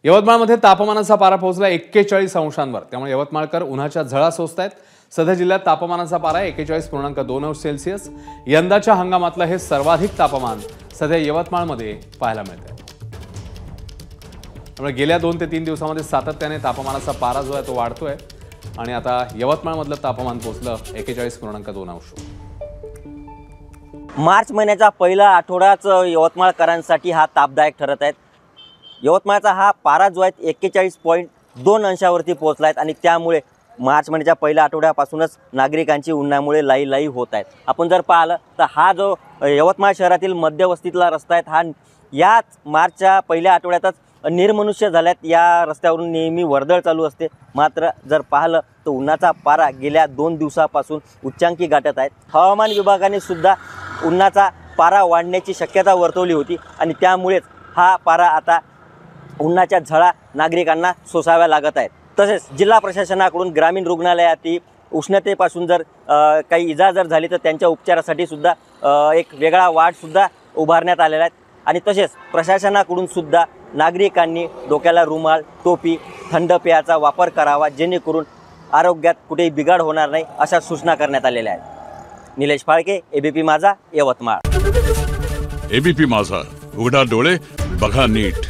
यवतमाळमध्ये तापमानाचा पारा पोहोचला 41 अंशांवर। त्यामुळे यवतमाळकर उन्हाच्या झळा सोसतायत। सध्या जिल्ह्यात तापमानाचा पारा 41.2 अंश सेल्सिअस। यंदाच्या हंगामातलं हे सर्वाधिक तापमान सध्या यवतमाळमध्ये पाहायला मिळतंय। त्यामुळे गेल्या 2 ते 3 दिवसांमध्ये सातत्याने तापमानाचा पारा जो आहे तो वाढतोय आणि आता यवतमाळमधलं तापमान पोहोचलं 41.2 अंश। मार्च महिन्याचा पहिला आठवडाच यवतमाळकरांसाठी हा तापदायक ठरत आहे। यवतमाळचा हा पारा जो आहे 41.2 अंशावरती पोहोचला आहे आणि त्यामुळे मार्च महिन्याच्या पहिल्या आठवड्यापासूनच नागरिकांची उन्हामुळे लाई होत आहेत। आपण जर पाहिलं तर हा जो यवतमाळ शहरातील मध्यवस्तीतला रस्ता आहे हा याच मार्चच्या पहिल्या आठवड्यातच निर्मनुष्य झाल्यात। या रस्त्यावरून नेहमी वर्दळ चालू असते, मात्र जर पाहिलं तर उन्हाचा पारा गेल्या 2 दिवसापासून उच्चांकी गाठत आहे। हवामान विभागाने सुद्धा उन्हाचा पारा वाढण्याची शक्यता वर्तवली होती आणि त्यामुळेच हा पारा आता उन्हाच्या झळा नागरिकांना सोसाव्या लागत आहेत। तसेच जिल्हा प्रशासनाकडून ग्रामीण रुग्णालयातील उष्णतेपासून जर काही इजा जर झाली तर त्यांच्या उपचारासाठी सुद्धा एक वेगळा वार्ड सुद्धा उभारण्यात आलेला आहे आणि तसेच प्रशासनाकडून सुद्धा नागरिकांनी डोक्याला रुमाल, टोपी, थंड पेयाचा वापर करावा जेणेकरून आरोग्यात कुठेही बिघाड होणार नाही अशा सूचना करण्यात आलेल्या आहेत। निलेश फाळके, एबीपी माझा, यवतमाळ। एबीपी माझा, उघडा डोळे बघा नीट।